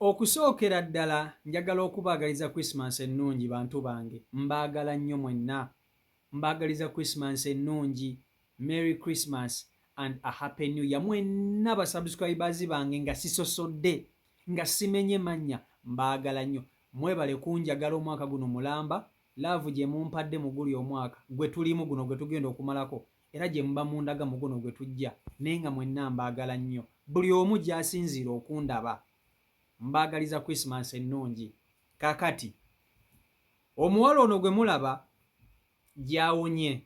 Okusookera ddala njagala okubaagaliza Christmas ennungi bantu bange. Mbaagala nnyo mwenna. Mbaagaliza Christmas ennungi. Merry Christmas and a Happy New Year. Mwenna basubscribers bange nga sisosodde, nga simenye mannya. Mbaagala nnyo. Mwebale kunjagala omwaka guno mulamba. Laavu gye mumpadde mu guli omwaka. Gwe tulimu guno gwe tugenda okumalako. Era gye muba mundaga mu guno gwe tujja. Naye nga mwenna mbaagala nnyo. Buli omu gy'asinziira okundaba. Mbaagaliza Christmas ennungi. Kakati omuwala ono gwe mulaba gyawonye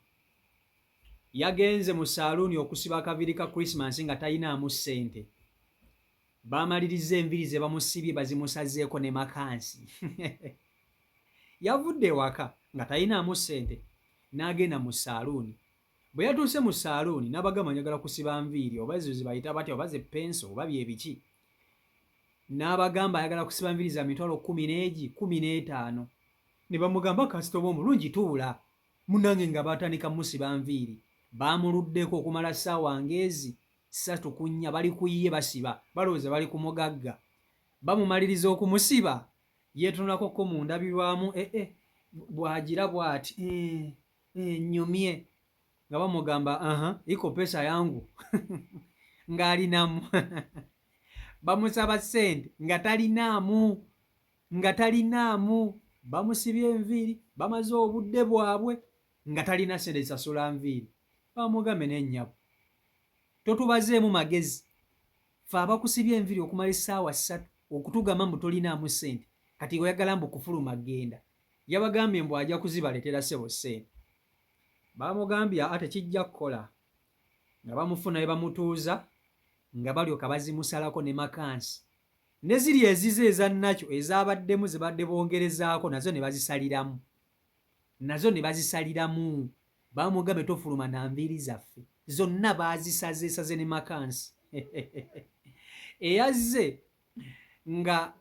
yagenze mu saaluuni okusiba akabiri ka Christmas nga talinaamu ssente. Baamaliriza enviri ze bamusibye bazimusazeeko ne makansi. Yavudde ewaka nga talinaamu ssente n'agenda mu saaluuni. Bwe yatuuse mu saaluuni n'abagamba njagala kusiba nviiri oba ezo zibayita batya oba ze penso oba bye biki. N'abagamba ayagala kusiba nviiri za mitwalo 15. Ne bamugamba kasitoma omulungi tuula. Munange nga batandika musiba nviiri. Baamuluddeko okumala ssaawa ngezi 3 ku 4 bali ku ye basiba. Balowooza bali ku mugagga. Bamumaliriza okumusiba. Yeetunulako ko mu ndabirwamu bw'agira bw'ati nnyumye. Nga bamugamba iko pesa yangu ng'alinamu. Bamusaba ssente nga talinaamu. Bamusibye enviiri bamaze obudde bwabwe nga talina ssente zisasula nviiri. Bamugambe n'ennyabo totubazeemu magezi. Fe abakusibye enviiri okumala essaawa 3 okutugamba mbu tolinaamu ssente kati oyagala mbu kufuluma genda. Yabagambye mbu ajja kuzibaleetera ssebo ssente. Bamugambye tekijja kukola. Nga bamufuna ne bamutuuza nga balyoka bazimusalako ne makansi. Ne ziri ezize ezannakyo ezaabaddemu ze badde bongerezaako nazo ne bazisaliramu. Bamugambe tofuluma na nviiri zaffe. Zonna baazisazeesaze ne makansi. Eyazze nga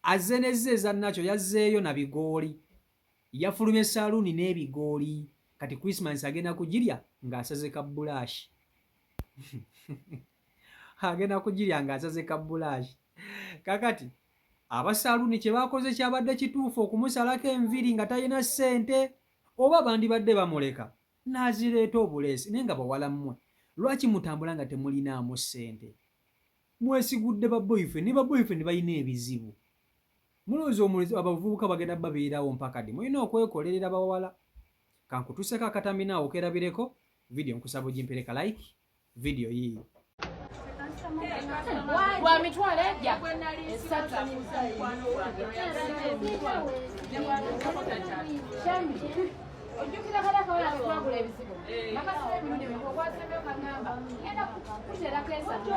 azenezze ezannakyo yazzeeyo na bigooli. Yafulumya saaluuni n'ebigooli. Kati Christmas agenda kugirya ng'asaze ka bulaashi. Agenda kugirya ng'asaze ka bulaashi. Kakati abasaaluuni kye baakoze kyabadde kituufu okumusalako enviiri nga talina ssente oba bandibadde bamuleka n'azireeta obuleesi. Naye nga bawala mmwe lwaki mutambula nga temulinaamu ssente? Mwesigudde ba boyfriend ne ba boyfriend balina ebizibu. Mulowooza abavubuka bagenda babeerawo mpaka ddi? Mulina okwekolerera bawala. Kankutuseko akatambi naawe okerabireko video nkusaba ogimpereka like video yiyo. Wa mitwalo ejja ojjukira kalaka wala twagula ebizibu nakasoma emirundi mikulu gwazembeo kangamba ngenda kuterako esatu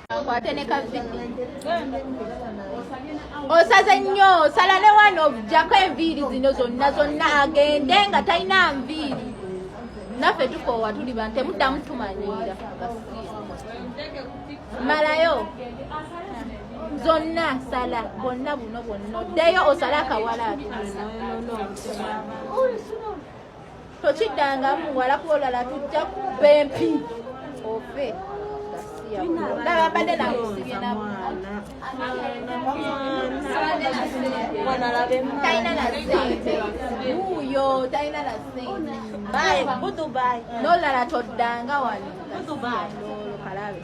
akwate ne kavidi osaze nnyo osala ne wano ojjako enviiri zino zonna agende nga talina nviiri. Naffe tukoowa tuli bantu temuddamu tumanyiira. Malayo zonna sala bonna buno oddeyo osale akawala tokiddangamu wala kuolala tujja kuba empi ofe laba badde nakusibye talina na ssente uyo talina na ssente nolala toddanga wano kalabe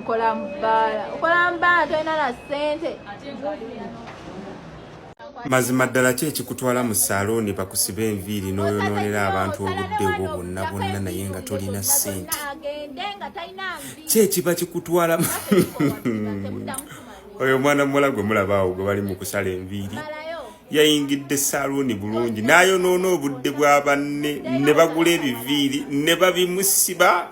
nkola mbaala talina na ssente. Mazima ddala ki ekikutwala mu saaluuni bakusiba enviiri n'oyonoonera abantu obudde bwo bonna naye nga tolina ssente? Ki ekiba kikutwala? Oyo omwana muwala gwe mulabaawo gwe bali mu kusala enviiri yayingidde saaluuni bulungi n'ayonoona obudde bwa banne ne bagula ebiviiri ne babimusiba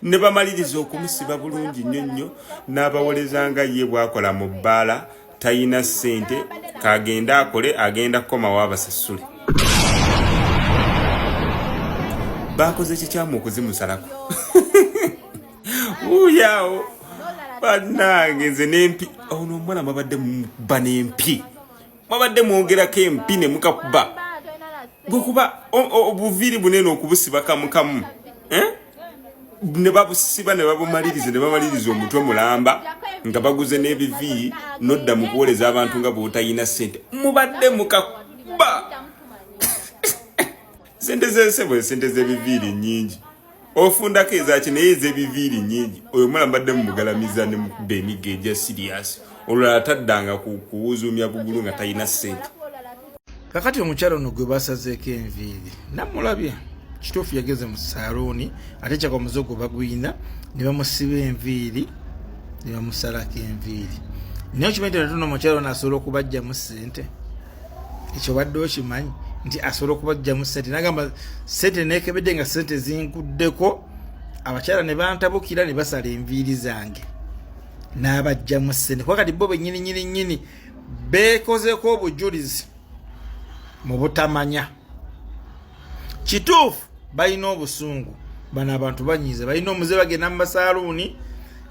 ne bamaliriza okumusiba bulungi nnyo n'abawoleza nga ye bw'akola mu bbaala tayina ssente kagenda akole agenda kukomawo abasasule. Bakoze kikyamu okuzimusalako. Uyaawo bannange nze n'empi ono omwana mwabadde muba n'empi mwabadde mwongerako empi ne mukakuba bwekuba obuviiri bunene okubusiba kamu ne babusiba ne babumaliriza ne bamaliriza omutwe mulamba nga baguze n'ebivi nodda mu kuwoleza abantu nga bw'otayina ssente mubadde mukakuba sente z'ensebo sente z'ebiviiri nnyingi ofundako ezaki naye ez'ebiviiri nnyingi oyo mulambadde mumugalamiza ne mukuba emigga egya siriasi olulala taddanga kuwuzuumya bugulu nga talina ssente. Kakati omukyalo ono gwe basazeeko enviiri namulabye kituufu yageze mu saluuni ate kyaka omuzogo bagwina ne bamusiba enviiri ne bamusalako enviiri naye okimanyi nti omukyalo ono asobola okubajjamu ssente ekyo badde okimanyi nti asobola okubajjamu ssente nagamba ssente neekebedde nga ssente zinkuddeko abakyala ne bantabukira ne basala enviiri zange n'abajjamu ssente kuba kati bo bennyini beekozeeko obujulizi mu butamanya kituufu balina obusungu bano abantu banyiiza balina omuze bagenda mu masaluuni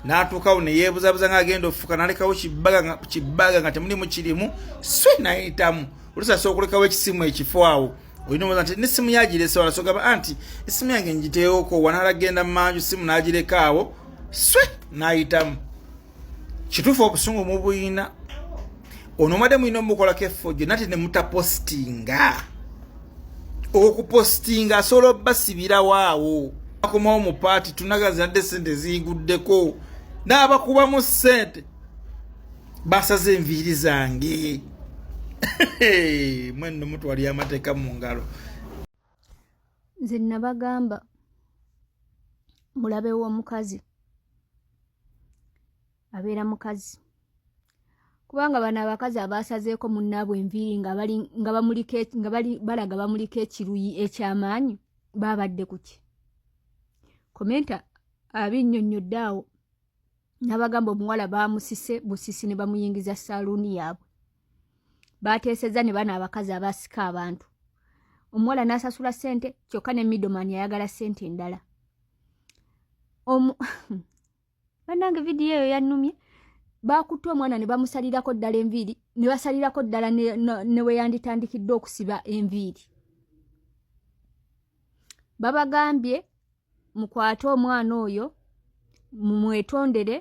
n'atuukawo ne yeebuzabuza ng'agenda ofuuka n'alekawo kibbaga nga temulimu kirimu swe nayitamu olusasobola okulekawo ekisimu ekifo awo olina omuza nti n'essimu yagirese wala sogamba anti essimu yange ngiteekoko wanaalagenda mu manju simu n'agireka awo swe n'ayitamu kituufu obusungu mubuyina ono mwadde mulina omukolako effojjo nate ne mutapositinga okupositinga asobola obbasibirawo awo akomawo mu paati tunagaza nadde ssente ziyiguddeko n'abakubamu ssente basaze enviiri zange mwenno mutwali amateeka mu ngalo. Nze nabagamba mulabe w'omukazi abeera mukazi kubanga bano abakazi abasazeeko munnaabwe enviiri nga balaga bamulika ekiruyi ekyamaanyi babadde kuki komenta abinnyonnyodde awo n'abagamba omuwala bamusise busisi ne bamuyingiza saluuni yaabwe bateeseza ne bano abakazi abasika abantu omuwala n'asasula ssente kyokka ne middleman yayagala ssente endala bannange vidiyo eyo yannumye bakutte omwana ne bamusalirako ddala enviiri ne basalirako ddala ne we yanditandikidde okusiba enviiri babagambye mukwate omwana oyo mumwetondere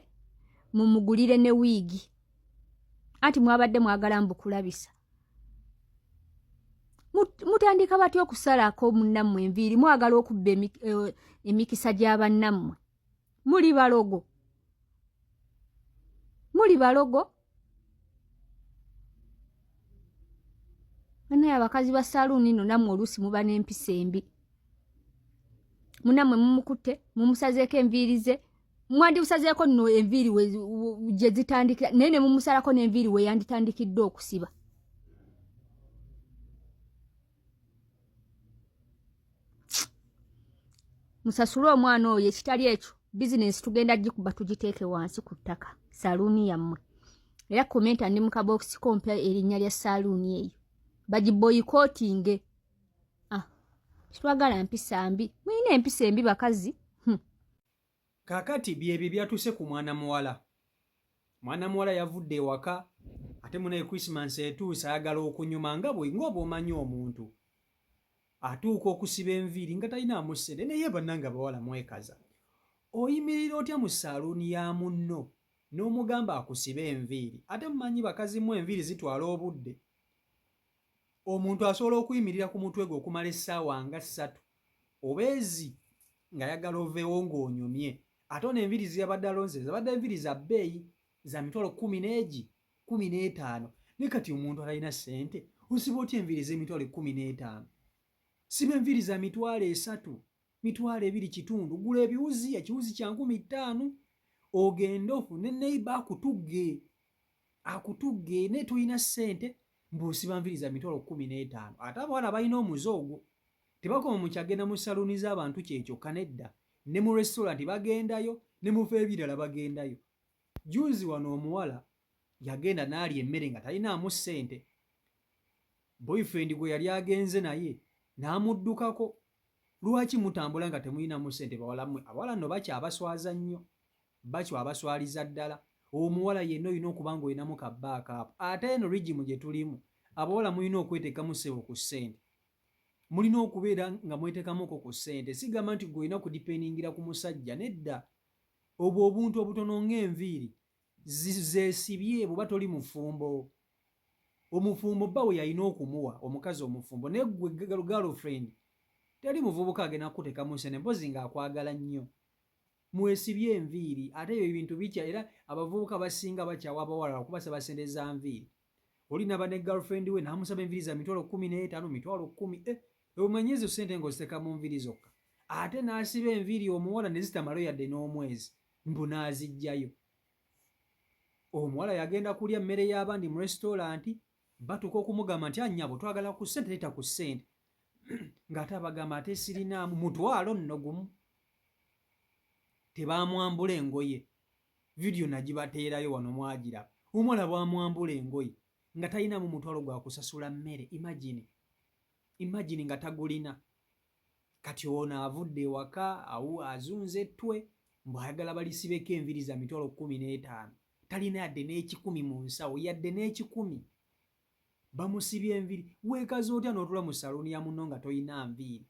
mumugulire ne wiigi anti mwabadde mwagala mbukulabisa mutandika batya okusalako munnammwe enviiri mwagala okubba emikisa gy'abannammwe muli balogo naye abakazi ba saluuni no nammwe oluusi muba n'empisa embi munnammwe mumukutte mumusazeeko enviiri ze mwandibusazeeko nno enviiri gye zitandikira naye ne mumusalako n'enviiri we yanditandikidde okusiba musasule omwana oyo ekitali ekyo bizinensi tugenda gikuba tugiteeke wansi ku ttaka saluuni yammwe era komenta ndi mu kabokisi kompya erinnya lya saluuni eyo bagiboyikootinge kitwagala mpisa mbi muyina empisa embi bakazi Kakati byebyo byatuse ku mwana muwala yavudde ewaka ate munaye Christmas etuuse ayagala okunyuma nga bw'oba omanyi omuntu atuuka okusiba enviiri nga talinaamu ssente naye bannanga bawala mwekaza oyimirira otya mu saluuni ya munno n'omugamba akusiba enviiri ate mumanyi bakazi mu enviiri zitwala obudde omuntu asobola okuyimirira ku mutwe gwe okumala essaawa nga 3 obeezi nga yagala oveewo ng'onyumye ate ono enviiri ziyabadde alonze zabadde enviiri za bbeeyi za mitwalo 10-15 naye kati omuntu atalina ssente osiba otya enviiri z'emitwalo 15 siba enviiri za mitwalo 3 mitwalo 2 kitundu gula ekiwuzi kya 15 ogenda ofune neiba akutugge ne tulina ssente mbusiba enviiri za mitwalo 15 ate abawala balina omuzoogo tebakoma mu kyagenda mu saluuni z'abantu kyekyo kanedda ne mu restaurant bagendayo ne mu fe ebirala bagendayo juzi wano omuwala yagenda n'alya emmere nga talinaamu ssente boyfriend gwe yali agenze naye n'amuddukako lwaki mutambula nga temulinamu ssente bawalammwe abawala nno bakyabaswaza nnyo bakyabaswaliza ddala omuwala yenna olina okuba nga olinamu ka backup ate eno rigimu gye tulimu abawala mulina okweteekamu ssebo ku ssente mulina okubeera nga mweteekamuko ku ssente. Sigamba nti gwe olina kudipeningira ku musajja, nedda. Obwo obuntu obutono ng'enviiri zeesibye bw'oba toli mufumbo. Omufumbo bba we yalina okumuwa omukazi omufumbo, naye gwe girlfriend teri muvubuka agenda kukuteeka mu ssente mpozi ng'akwagala nnyo. Mwesibye enviiri, ate ebyo ebintu bikya, era abavubuka basinga bakyawa abawala okubasaba ssente za nviiri. Oli naba ne girlfriend we n'amusaba enviiri za mitwalo 15, mitwalo 10, omanyi ezo ssente ng'oziteeka mu nviiri zokka. Ate n'asiba enviiri omuwala ne zitamalo yadde n'omwezi, mbu n'aziggyayo. Omuwala yagenda kulya mmere y'abandi mu restauranti, batuuka okumugamba nti annyabo twagala ku ssente leeta ku ssente. Ng'ate abagamba ate sirinaamu, mutwalo nno gumu. Tebaamwambula engoye. Vidiyo nagibateerayo wano mwagiraba. Omuwala bwamwambula engoye nga talinamu mutwalo gwa kusasula mmere. Imagine nga tagulina. Kati ono avudde ewaka azunze ettwe mbw'ayagala balisibeko enviiri za mitwalo 15. Talina yadde n'ekikumi mu nsawo, yadde n'ekikumi. Bamusibye enviiri. Weekaze otya n'otula mu saluuni ya munno nga toyina nviiri?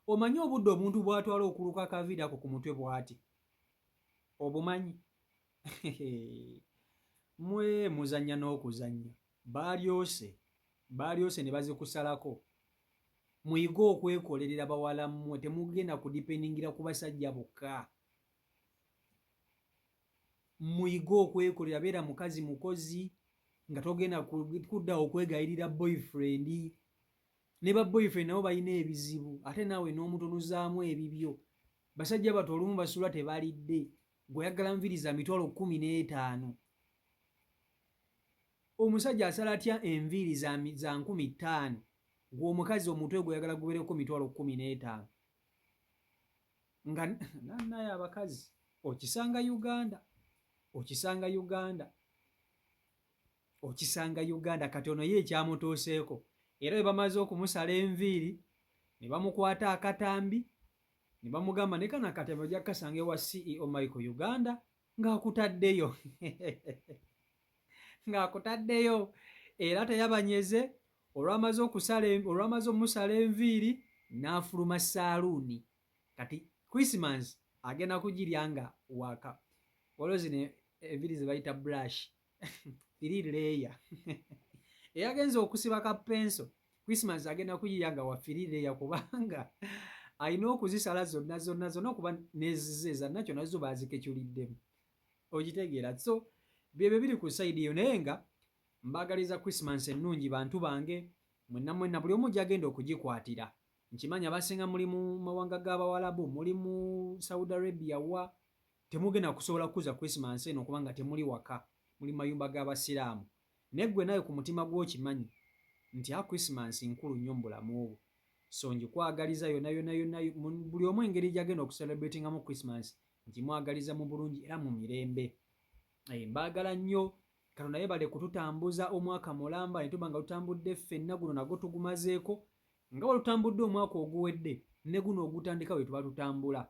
Omanyi obudde omuntu bw'atwala okuluka akaviiri ako ku mutwe bw'ati? Obumanyi? Mwe muzannya n'okuzannya. Baalyose ne bazikusalako. Muyige okwekolerera bawala mmwe, temugenda kudipeningira ku basajja bokka. Muyige okwekolera, beera mukazi mukozi nga togenda kudda okwegayirira boyfriend. Ne ba boyfriend nabo balina ebizibu, ate naawe n'omutunuzaamu ebibyo. Basajja bato olumu basula tebalidde, gw'oyagala nviiri za mitwalo 15. Omusajja asala atya enviiri za 5,000, gw'omukazi omutwe gw'oyagala gubeereko mitwalo 15. Nga naye abakazi okisanga Uganda. Kati ono ye ekyamutooseeko, era bwe bamaze okumusala enviiri ne bamukwata akatambi ne bamugamba ne kana akatambi ojja kukasanga ewa CEO Michael Uganda ng'akutaddeyo. Era teyabanyeze. Olwamaze omusala enviiri n'afuluma saaluuni. Kati Christmas agenda kugirya nga waka. Waliwo zino enviiri ze bayita brush. 3 layer. Eyagenza okusiba ka penso, Christmas agenda kugirya nga wa 3 layer kubanga alina okuzisala zonna okuba nezizeeza nakyo nazo baazikekyuliddemu. Ogitegeera? So byebyo biri ku sayidi eyo, naye nga mbaagaliza Christmas ennungi bantu bange, mwenna buli omu gy'agenda okugikwatira. Nkimanya abasinga muli mu mawanga g'Abawalabu, muli mu Saudi Arabia wa, temugenda kusobola kuza Christmas eno kubanga temuli waka, muli mayumba g'Abasiraamu. Naye ggwe naye ku mutima gw'okimanyi nti Christmas nkulu nnyo mu bulamu obwo. So ngikwagaliza yonna buli omu engeri gy'agenda okucelebratingamu Christmas, nkimwagaliza mu bulungi era mu mirembe. Mbaagala nnyo. Katonda yebale kututambuza omwaka mulamba ne tuba nga tutambudde ffenna, guno nagwo tugumazeeko nga bwe tutambudde omwaka oguwedde ne guno ogutandika bwe tuba tutambula.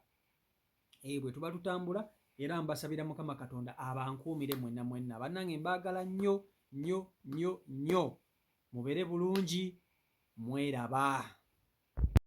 Era mbasabira Mukama Katonda abankuumire mwenna. Bannange mbaagala nnyo. Mubeere bulungi, mweraba.